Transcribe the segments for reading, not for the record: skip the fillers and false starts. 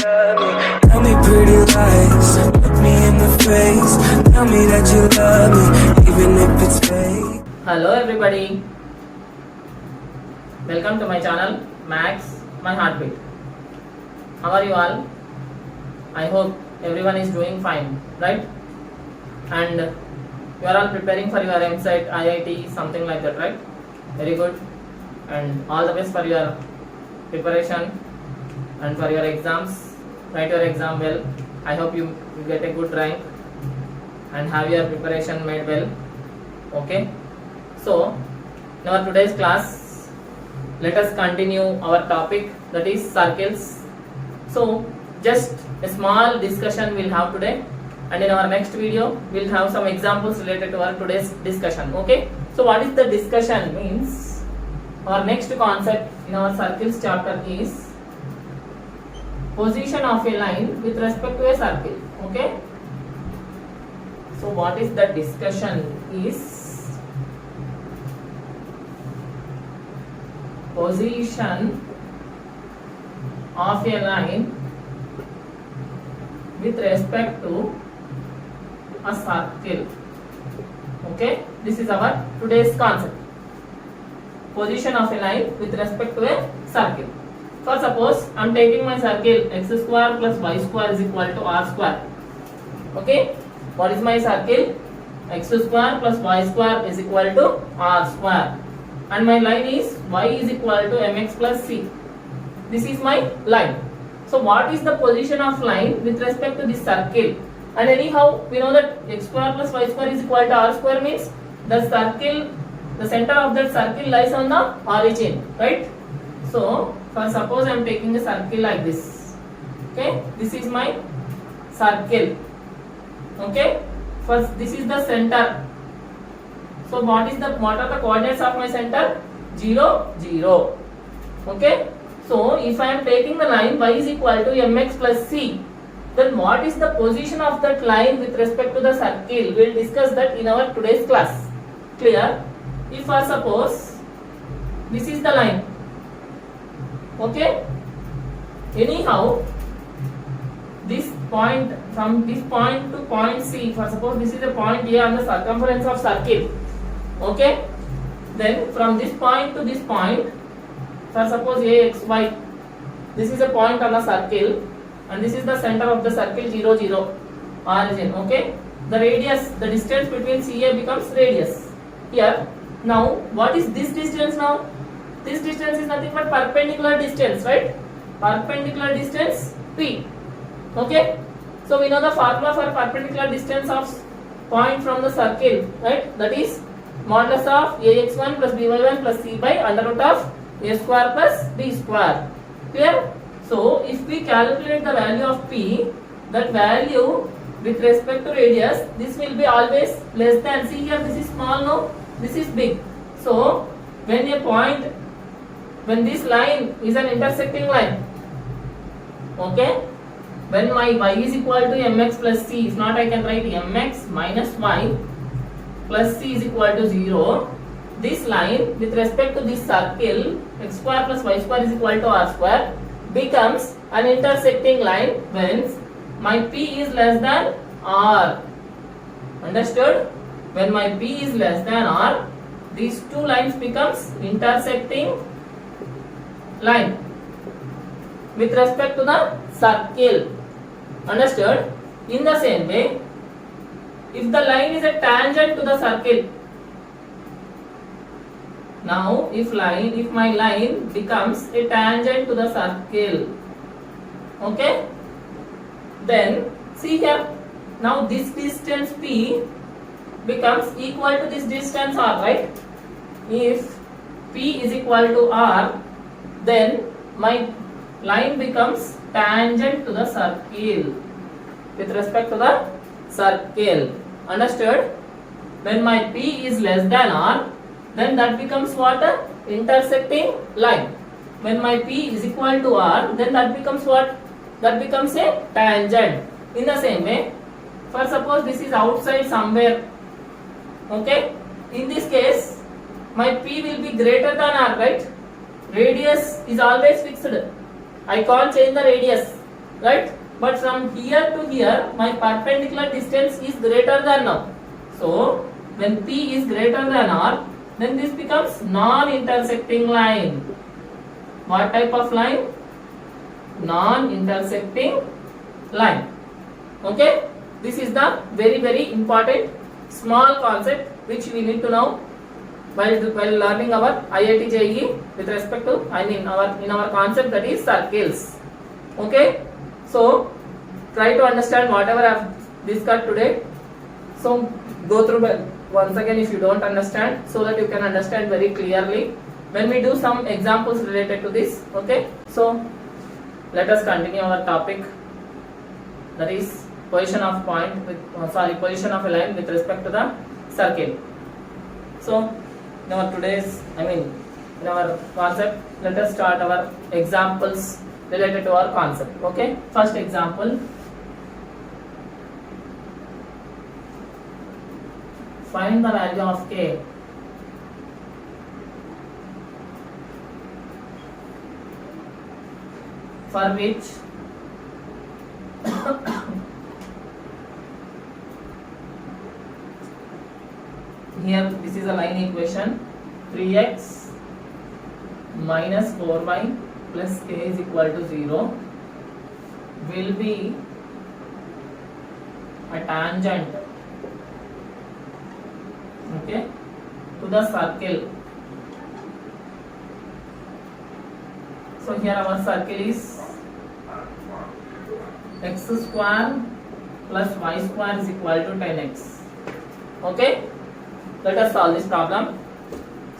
love me. Tell me pretty lies, look me in the face. Tell me that you love me, even if it's fake. Hello everybody, welcome to my channel Max My Heartbeat. How are you all? I hope everyone is doing fine, right? And you are all preparing for your MSET, IIT, something like that, right? Very good. And all the best for your preparation and for your exams. Write your exam well. I hope you get a good rank and have your preparation made well. Okay. So, in our today's class, let us continue our topic, that is circles. So, just a small discussion we'll have today, and in our next video we'll have some examples related to our today's discussion. Okay. So, what is the discussion means? Our next concept in our circles chapter is position of a line with respect to a circle. Okay. So, what is the discussion is position of a line with respect to a circle. Okay, this is our today's concept. Position of a line with respect to a circle. For suppose I am taking my circle x square plus y square is equal to r square. Okay, what is my circle? X square plus y square is equal to r square, and my line is y is equal to mx plus c. This is my line. So what is the position of line with respect to this circle? And anyhow we know that x square plus y square is equal to r square means the circle, the center of that circle lies on the origin, right? So for suppose I am taking a circle like this. Okay, this is my circle. Okay, first this is the center. So what are the coordinates of my center? 0, 0. Okay. So if I am taking the line y is equal to mx plus c, then what is the position of that line with respect to the circle? We will discuss that in our today's class. Clear? If I suppose this is the line. Okay. Anyhow, this point, from this point to point C, for suppose this is a point A on the circumference of circle. Okay. Then from this point to this point, for suppose A, X, Y, this is a point on the circle, and this is the center of the circle 0, 0 origin. Okay. The radius, the distance between CA becomes radius. Here, now what is this distance now? This distance is nothing but perpendicular distance, right? Perpendicular distance P. Okay. So we know the formula for perpendicular distance of point from the circle, right? That is modulus of ax1 plus by1 plus c by under root of a square plus b square. Clear? So if we calculate the value of p, that value with respect to radius, this will be always less than. See here, this is small, no? This is big. So when a point, when this line is an intersecting line, okay, when my y is equal to mx plus c, if not I can write mx minus y plus c is equal to 0, this line with respect to this circle x square plus y square is equal to r square becomes an intersecting line when my p is less than r. Understood? When my p is less than r, these two lines becomes intersecting line with respect to the circle. Understood? In the same way, if the line is a tangent to the circle, now if my line becomes a tangent to the circle, okay, then see here, now this distance p becomes equal to this distance r, right? If p is equal to r, then my line becomes tangent to the circle with respect to the circle. Understood? When my p is less than r, then that becomes what? Intersecting line. When my p is equal to r, then that becomes what? That becomes a tangent. In the same way, for suppose this is outside somewhere, okay, in this case my p will be greater than r, right? Radius is always fixed. I can't change the radius. right? But from here to here, my perpendicular distance is greater than now. So when P is greater than R, then this becomes non-intersecting line. What type of line? Non-intersecting line. Okay, this is the very important small concept which we need to know while learning our IIT-JEE with respect to, in our concept, that is circles. Okay, so try to understand whatever I have discussed today. So go through once again if you don't understand, so that you can understand very clearly when we do some examples related to this. Okay, so let us continue our topic, that is position of position of a line with respect to the circle. So in our in our concept, let us start our examples related to our concept. Okay, first example, find the value of k for which here this is a line equation, 3x minus 4y plus k is equal to 0 will be a tangent, okay, to the circle. So here our circle is x square plus y square is equal to 10x. Okay, let us solve this problem.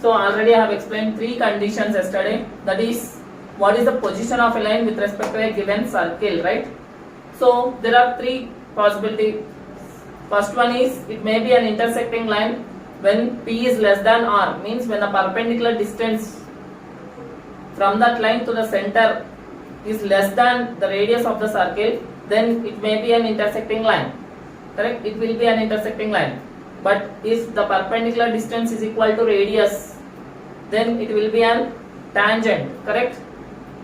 So already I have explained three conditions yesterday, that is what is the position of a line with respect to a given circle, right? So there are three possibilities. First one is it may be an intersecting line when P is less than R, means when the perpendicular distance from that line to the center is less than the radius of the circle, then it may be an intersecting line, correct? It will be an intersecting line. But if the perpendicular distance is equal to radius, then it will be an tangent, correct?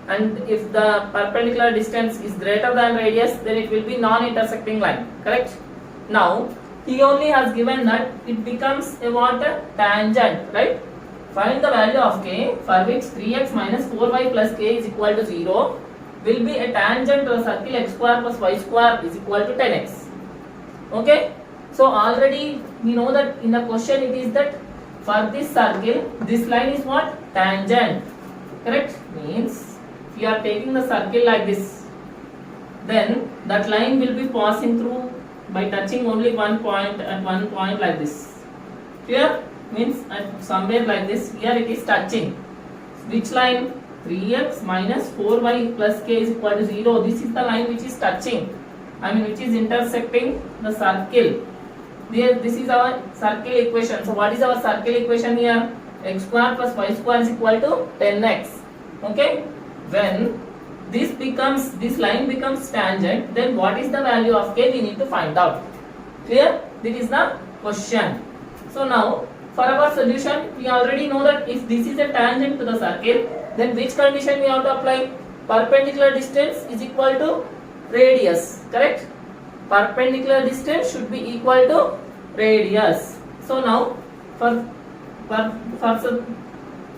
And if the perpendicular distance is greater than radius, then it will be non-intersecting line, correct? Now he only has given that it becomes a what? Tangent, right? Find the value of k for which 3x minus 4y plus k is equal to 0 will be a tangent to the circle x square plus y square is equal to 10x. Okay, so already we know that in the question it is that for this circle this line is what? Tangent, correct? Means if you are taking the circle like this, then that line will be passing through by touching only one point at one point like this. Clear? Means at somewhere like this, here it is touching. Which line? 3x minus 4y plus k is equal to 0. This is the line which is touching, which is intersecting the circle. There, this is our circle equation. So what is our circle equation here? X square plus y square is equal to 10x. Okay, when this line becomes tangent, then what is the value of k? We need to find out. Clear? This is the question. So now for our solution, we already know that if this is a tangent to the circle, then which condition we have to apply? Perpendicular distance is equal to radius, correct? Perpendicular distance should be equal to radius. So now for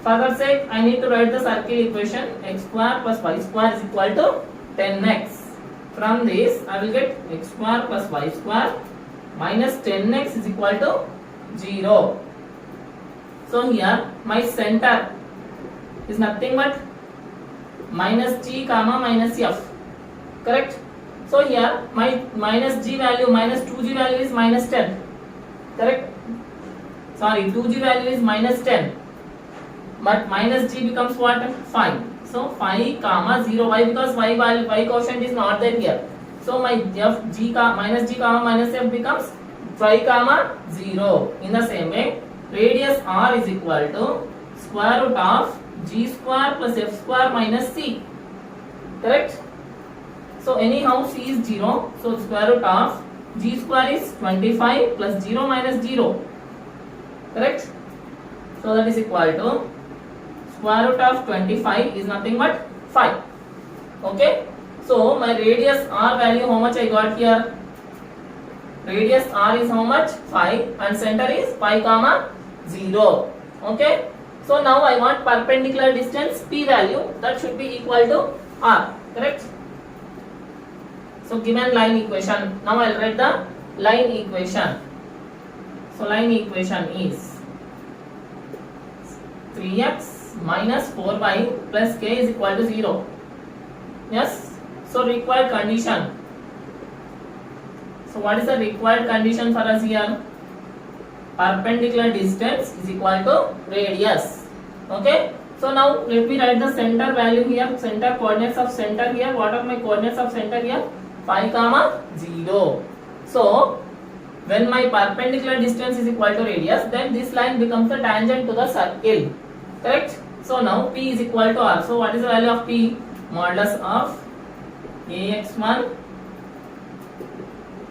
further sake, I need to write the circle equation, x square plus y square is equal to 10x. From this I will get x square plus y square minus 10x is equal to 0. So here my center is nothing but minus g comma minus f, correct? So here my minus g value, minus 2g value is minus 10, correct? Sorry, 2g value is minus 10, but minus g becomes what? 5. So 5 comma 0. Why? Because y quotient is not there here. So my f g minus g comma minus f becomes 5 comma 0. In the same way, radius r is equal to square root of g square plus f square minus c, correct? So anyhow c is 0, so square root of g square is 25 plus 0 minus 0, correct? So that is equal to square root of 25 is nothing but 5. Okay, So my radius r value, how much I got here? Radius r is how much? 5 and center is 5 comma 0. Okay. So now I want perpendicular distance p value, that should be equal to r. Correct? So given line equation. Now I will write the line equation. So line equation is 3x minus 4y plus k is equal to 0. Yes. So required condition. So what is the required condition for us here? Perpendicular distance is equal to radius. Okay. So now let me write the center value here. Center coordinates of center here. What are my coordinates of center here? 5 comma 0. So when my perpendicular distance is equal to radius, then this line becomes the tangent to the circle. Correct? So now p is equal to r. So what is the value of p? Modulus of ax1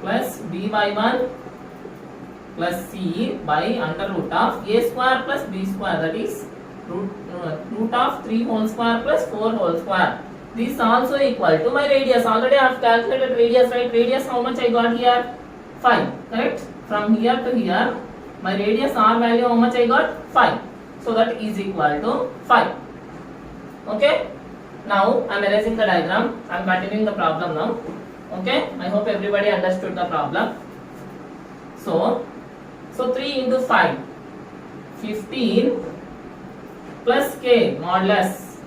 plus by1 plus c by under root of a square plus b square, that is root of 3 whole square plus 4 whole square. This also equal to my radius. Already I have calculated radius, right? Radius how much I got here? 5. Correct? From here to here, my radius r value how much I got? 5. So that is equal to 5. Okay? Now I am erasing the diagram. I am continuing the problem now. Okay? I hope everybody understood the problem. So 3 into 5, 15 plus k modulus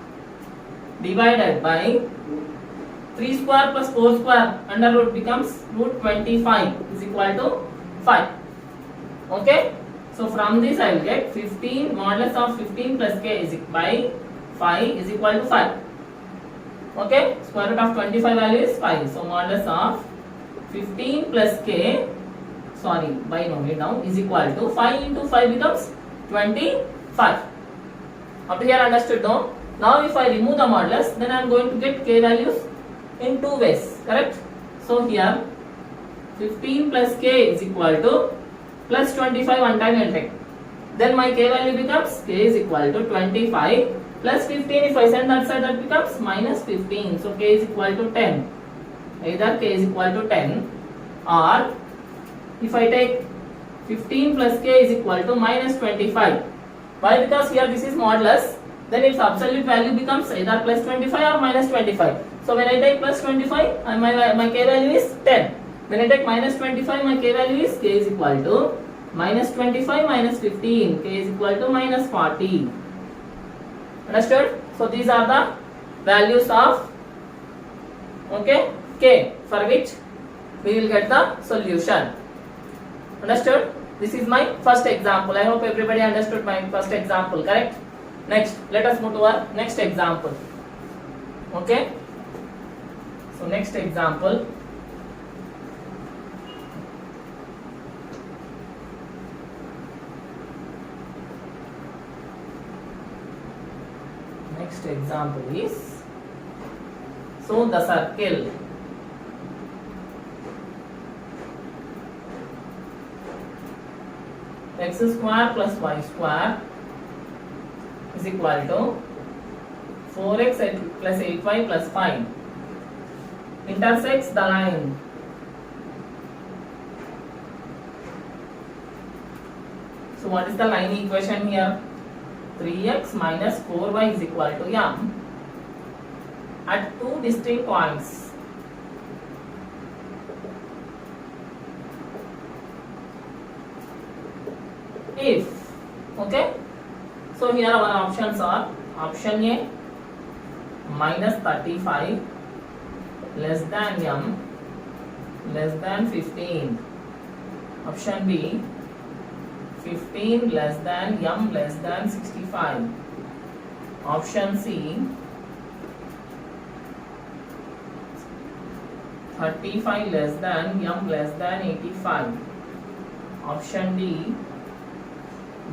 divided by 3 square plus 4 square under root becomes root 25 is equal to 5. Okay? So from this I will get 15 modulus of 15 plus k is by 5 is equal to 5. Okay? Square root of 25 value is 5. So modulus of 15 plus k, sorry, by no need now, is equal to 5 into 5 becomes 25. Up to here understood no? Now if I remove the modulus, then I am going to get k values in two ways. Correct? So here 15 plus k is equal to plus 25 one time I will take. Then my k value becomes k is equal to 25 plus 15. If I send that side, that becomes minus 15. So k is equal to 10. Either k is equal to 10, or if I take 15 plus k is equal to minus 25. Why? Because here this is modulus, then its absolute value becomes either plus 25 or minus 25. So when I take plus 25, my k value is 10. When I take minus 25, my k value is k is equal to minus 25 minus 15. K is equal to minus 40. Understood? So these are the values of k, for which we will get the solution. Understood? This is my first example. I hope everybody understood my first example. Correct? Next, let us move to our next example. Okay? So next example. Next example is, so the circle x square plus y square is equal to 4x plus 8y plus 5 intersects the line so what is the line equation here? 3x minus 4y is equal to m at two distinct points. If, okay, so here our options are option A minus 35 less than m less than 15, option B 15 less than m less than 65, option C 35 less than m less than 85, option D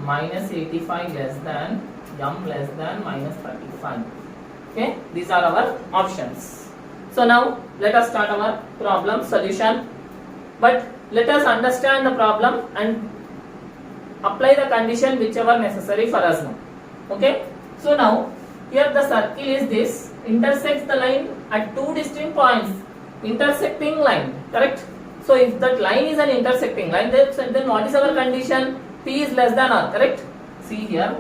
minus 85 less than m less than minus 35. Okay, these are our options. So now let us start our problem solution, but let us understand the problem and apply the condition whichever necessary for us now. Okay, so now here the circle is this, intersects the line at two distinct points, intersecting line, correct? So if that line is an intersecting line, then what is our condition? P is less than R, correct? See here,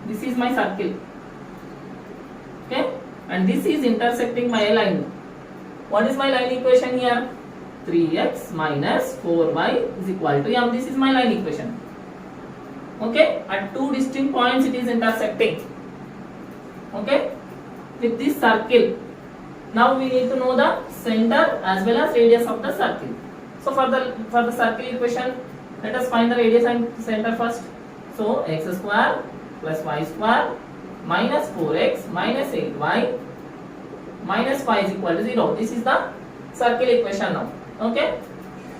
this is my circle, okay, and this is intersecting my line. What is my line equation here? 3x minus 4y is equal to m. This is my line equation. Okay, at two distinct points it is intersecting. Okay, with this circle. Now we need to know the center as well as radius of the circle. So for the circle equation, let us find the radius and center first. So x square plus y square minus 4x minus 8y minus 5 is equal to 0. This is the circle equation now. Okay.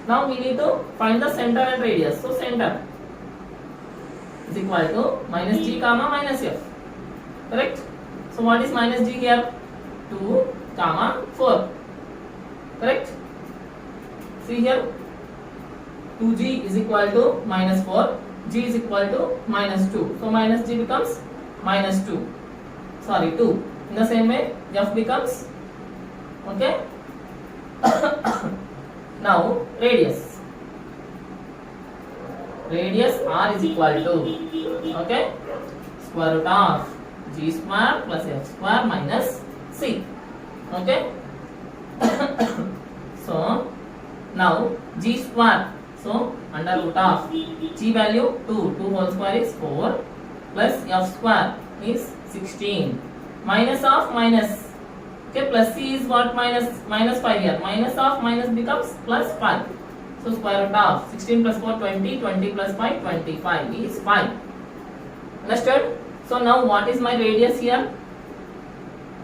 Now we need to find the center and radius. So center is equal to minus g comma minus f. Correct. So what is minus g here? 2 comma 4. Correct. See here, 2g is equal to minus 4. G is equal to minus 2. So minus g becomes minus 2. Sorry, 2. In the same way, f becomes, okay. Now radius. Radius r is equal to, okay, square root of g square plus f square minus c. Okay. So now g square. So under root of g value 2 whole square is 4 plus f square is 16 minus of minus. Okay, plus c is what? Minus 5 here. Minus of minus becomes plus 5. So square root of 16 plus 4 20, 20 plus 5 25 is 5. Understood? So now what is my radius here?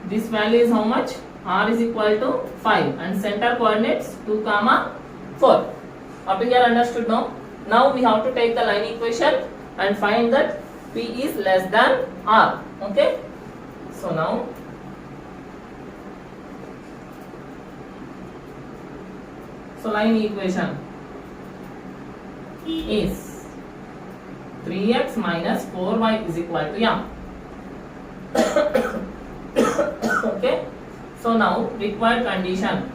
This value is how much? R is equal to 5 and center coordinates 2 comma 4. Up to here understood now? Now we have to take the line equation and find that P is less than R. Okay? So now line equation is 3x minus 4y is equal to m. Okay. So now required condition.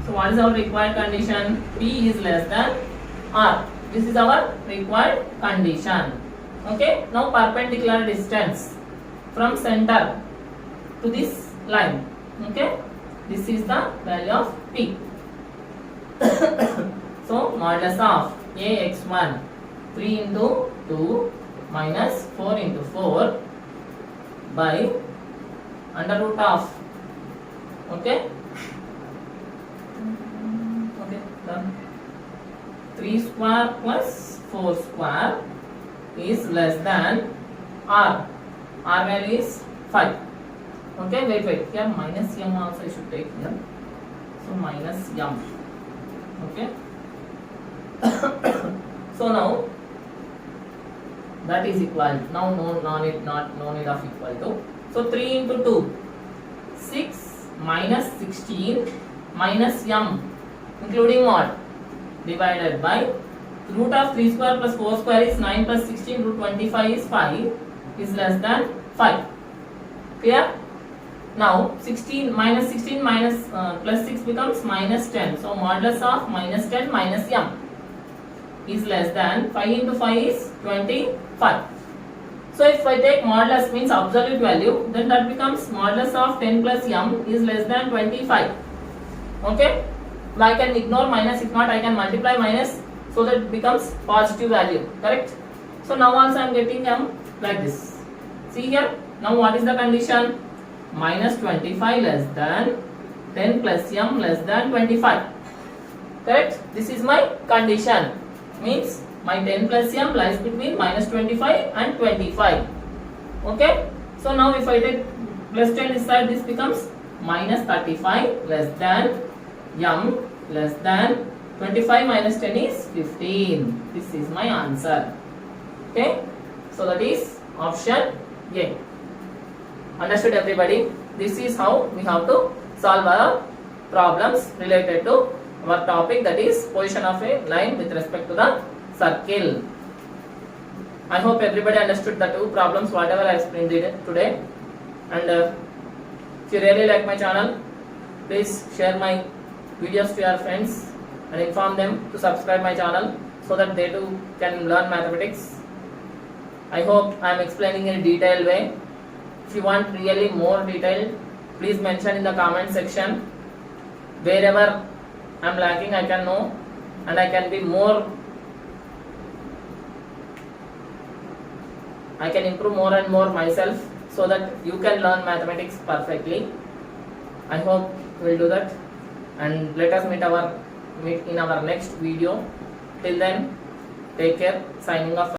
So what is our required condition? P is less than R. This is our required condition. Okay. Now perpendicular distance from center to this line. Okay. This is the value of P. So modulus of AX1 3 into 2 minus 4 into 4 by under root of, okay, done, 3 square plus 4 square is less than R. R value is 5. Okay, wait, here minus m also I should take here. So minus m. Okay. So now that is equal. Now no need of equal to. So 3 into 2, 6 minus 16 minus m, including what? Divided by root of 3 square plus 4 square is 9 plus 16, root 25 is 5, is less than 5. Clear? Now 16 minus plus 6 becomes minus 10. So modulus of minus 10 minus m is less than 5 into 5 is 25. So if I take modulus means absolute value, then that becomes modulus of 10 plus m is less than 25. Okay. I can ignore minus, if not I can multiply minus, so that it becomes positive value. Correct. So now also I am getting m like this. See here. Now what is the condition? Minus 25 less than 10 plus m less than 25. Correct? This is my condition. Means my 10 plus m lies between minus 25 and 25. Okay? So now if I take plus 10 this side, this becomes minus 35 less than m less than 25 minus 10 is 15. This is my answer. Okay? So that is option A. Understood everybody? This is how we have to solve our problems related to our topic, that is position of a line with respect to the circle. I hope everybody understood the two problems whatever I explained today. And if you really like my channel, please share my videos to your friends and inform them to subscribe my channel so that they too can learn mathematics. I hope I am explaining in a detailed way. If you want really more detail, please mention in the comment section. Wherever I am lacking, I can know, and I can be more. I can improve more and more myself so that you can learn mathematics perfectly. I hope you will do that, and let us meet in our next video. Till then, take care. Signing off.